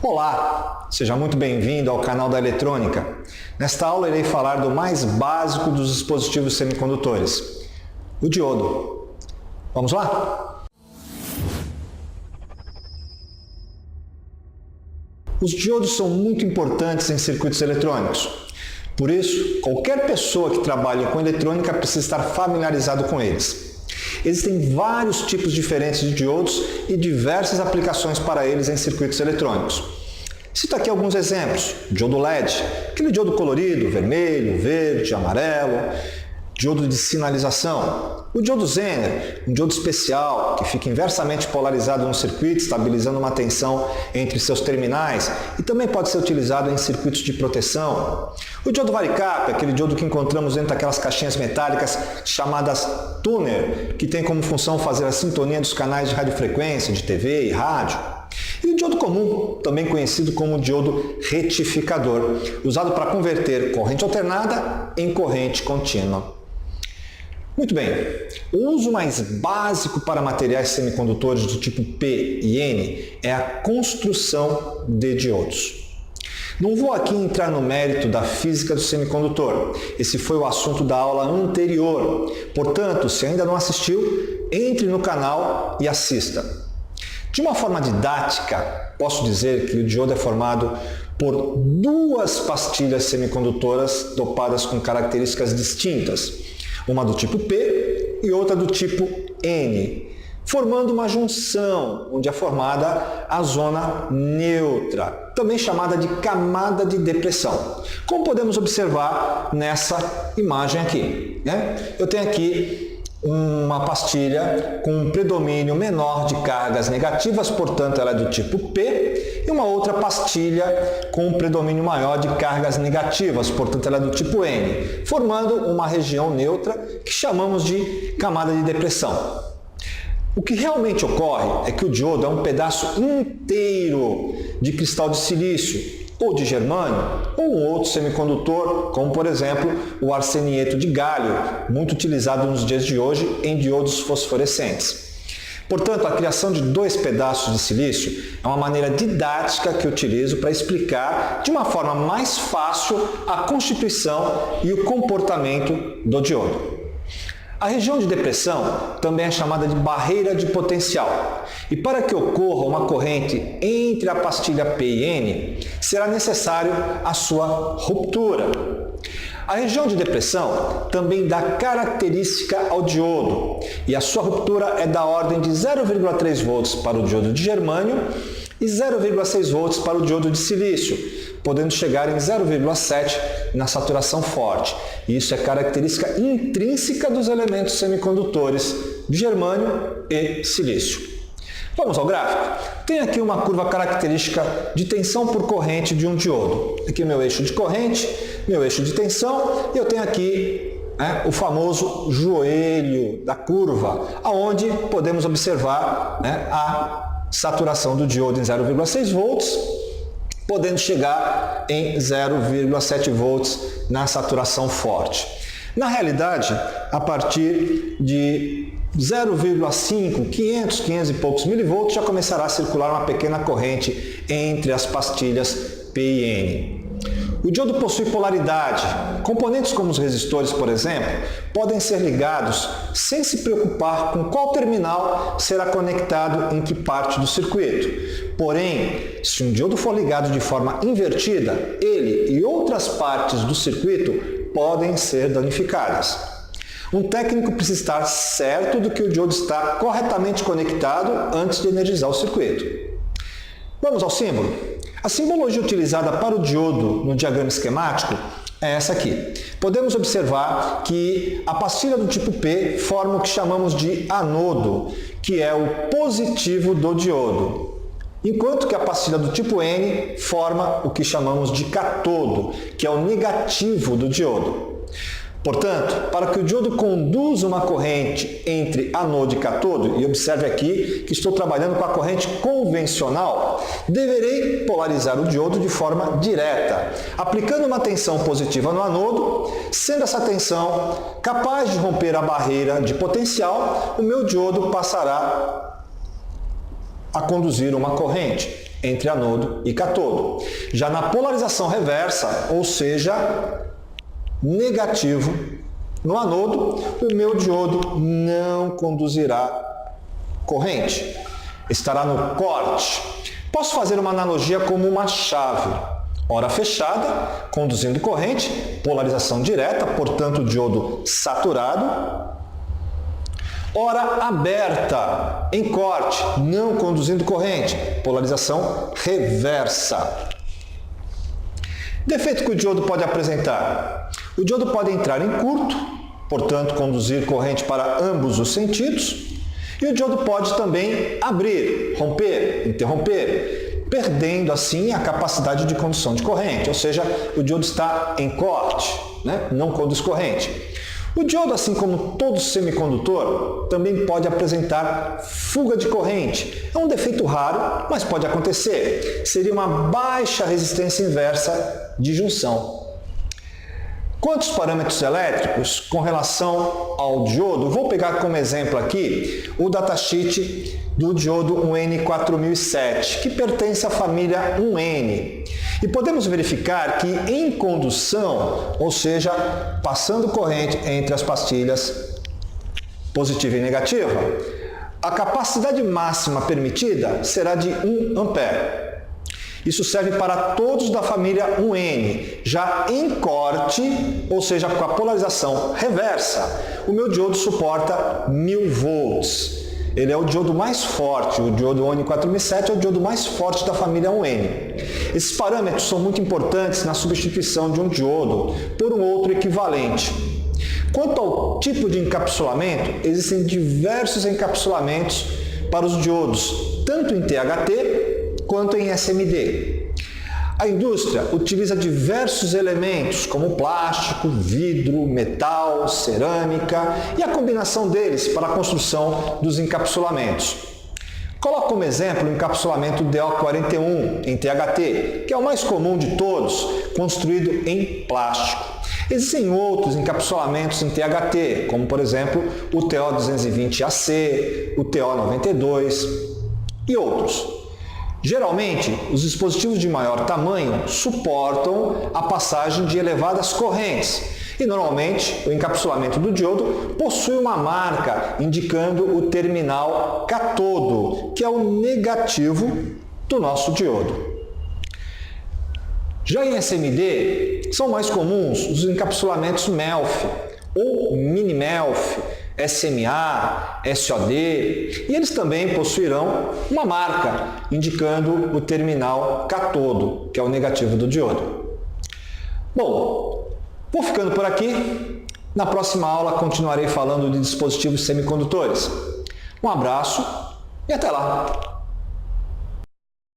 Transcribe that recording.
Olá, seja muito bem-vindo ao canal da Eletrônica. Nesta aula irei falar do mais básico dos dispositivos semicondutores, o diodo. Vamos lá? Os diodos são muito importantes em circuitos eletrônicos. Por isso, qualquer pessoa que trabalhe com eletrônica precisa estar familiarizado com eles. Existem vários tipos diferentes de diodos e diversas aplicações para eles em circuitos eletrônicos. Cito aqui alguns exemplos: diodo LED, aquele diodo colorido, vermelho, verde, amarelo, diodo de sinalização, o diodo Zener, um diodo especial que fica inversamente polarizado no circuito, estabilizando uma tensão entre seus terminais e também pode ser utilizado em circuitos de proteção. O diodo varicap, aquele diodo que encontramos dentro daquelas caixinhas metálicas chamadas tuner, que tem como função fazer a sintonia dos canais de radiofrequência, de TV e rádio. E o diodo comum, também conhecido como diodo retificador, usado para converter corrente alternada em corrente contínua. Muito bem, o uso mais básico para materiais semicondutores do tipo P e N é a construção de diodos. Não vou aqui entrar no mérito da física do semicondutor, esse foi o assunto da aula anterior. Portanto, se ainda não assistiu, entre no canal e assista. De uma forma didática, posso dizer que o diodo é formado por duas pastilhas semicondutoras dopadas com características distintas, uma do tipo P e outra do tipo N, formando uma junção, onde é formada a zona neutra, também chamada de camada de depressão, como podemos observar nessa imagem aqui, né? Eu tenho aqui uma pastilha com um predomínio menor de cargas negativas, portanto ela é do tipo P, e uma outra pastilha com um predomínio maior de cargas negativas, portanto ela é do tipo N, formando uma região neutra que chamamos de camada de depressão. O que realmente ocorre é que o diodo é um pedaço inteiro de cristal de silício, ou de germânio, ou um outro semicondutor, como por exemplo o arsenieto de galho, muito utilizado nos dias de hoje em diodos fosforescentes. Portanto, a criação de dois pedaços de silício é uma maneira didática que eu utilizo para explicar de uma forma mais fácil a constituição e o comportamento do diodo. A região de depressão também é chamada de barreira de potencial, e para que ocorra uma corrente entre a pastilha P e N, será necessário a sua ruptura. A região de depressão também dá característica ao diodo, e a sua ruptura é da ordem de 0,3 volts para o diodo de germânio e 0,6 volts para o diodo de silício, podendo chegar em 0,7 na saturação forte. E isso é característica intrínseca dos elementos semicondutores de germânio e silício. Vamos ao gráfico? Tem aqui uma curva característica de tensão por corrente de um diodo. Aqui meu eixo de corrente, meu eixo de tensão, e eu tenho aqui o famoso joelho da curva, onde podemos observar a saturação do diodo em 0,6 volts, podendo chegar em 0,7 volts na saturação forte. Na realidade, a partir de 0,5, 500 e poucos milivolts, já começará a circular uma pequena corrente entre as pastilhas P e N. O diodo possui polaridade. Componentes como os resistores, por exemplo, podem ser ligados sem se preocupar com qual terminal será conectado em que parte do circuito. Porém, se um diodo for ligado de forma invertida, ele e outras partes do circuito podem ser danificadas. Um técnico precisa estar certo de que o diodo está corretamente conectado antes de energizar o circuito. Vamos ao símbolo? A simbologia utilizada para o diodo no diagrama esquemático é essa aqui. Podemos observar que a pastilha do tipo P forma o que chamamos de anodo, que é o positivo do diodo, enquanto que a pastilha do tipo N forma o que chamamos de catodo, que é o negativo do diodo. Portanto, para que o diodo conduza uma corrente entre anodo e catodo, e observe aqui que estou trabalhando com a corrente convencional, deverei polarizar o diodo de forma direta, aplicando uma tensão positiva no anodo, sendo essa tensão capaz de romper a barreira de potencial, o meu diodo passará a conduzir uma corrente. entre anodo e cátodo. Já na polarização reversa, ou seja, negativo no anodo, o meu diodo não conduzirá corrente, estará no corte. Posso fazer uma analogia como uma chave. Ora fechada, conduzindo corrente, polarização direta, portanto, diodo saturado. Ora aberta, em corte, não conduzindo corrente, polarização reversa. Defeito que o diodo pode apresentar. O diodo pode entrar em curto, portanto, conduzir corrente para ambos os sentidos. E o diodo pode também abrir, romper, interromper, perdendo assim a capacidade de condução de corrente, ou seja, o diodo está em corte, não conduz corrente. O diodo, assim como todo semicondutor, também pode apresentar fuga de corrente. É um defeito raro, mas pode acontecer. Seria uma baixa resistência inversa de junção. Quantos parâmetros elétricos com relação ao diodo? Vou pegar como exemplo aqui o datasheet do diodo 1N4007, que pertence à família 1N. E podemos verificar que em condução, ou seja, passando corrente entre as pastilhas positiva e negativa, a capacidade máxima permitida será de 1 ampere. Isso serve para todos da família 1N. Já em corte, ou seja, com a polarização reversa, o meu diodo suporta 1000 volts. Ele é o diodo mais forte, o diodo 1N4007 é o diodo mais forte da família 1N. Esses parâmetros são muito importantes na substituição de um diodo por um outro equivalente. Quanto ao tipo de encapsulamento, existem diversos encapsulamentos para os diodos, tanto em THT quanto em SMD. A indústria utiliza diversos elementos, como plástico, vidro, metal, cerâmica e a combinação deles para a construção dos encapsulamentos. Coloco como exemplo o encapsulamento DO41 em THT, que é o mais comum de todos, construído em plástico. Existem outros encapsulamentos em THT, como por exemplo o TO220AC, o TO92 e outros. Geralmente, os dispositivos de maior tamanho suportam a passagem de elevadas correntes e, normalmente, o encapsulamento do diodo possui uma marca indicando o terminal cátodo, que é o negativo do nosso diodo. Já em SMD, são mais comuns os encapsulamentos MELF ou mini-MELF, SMA, SOD, e eles também possuirão uma marca indicando o terminal cátodo, que é o negativo do diodo. Bom, vou ficando por aqui. Na próxima aula continuarei falando de dispositivos semicondutores. Um abraço e até lá!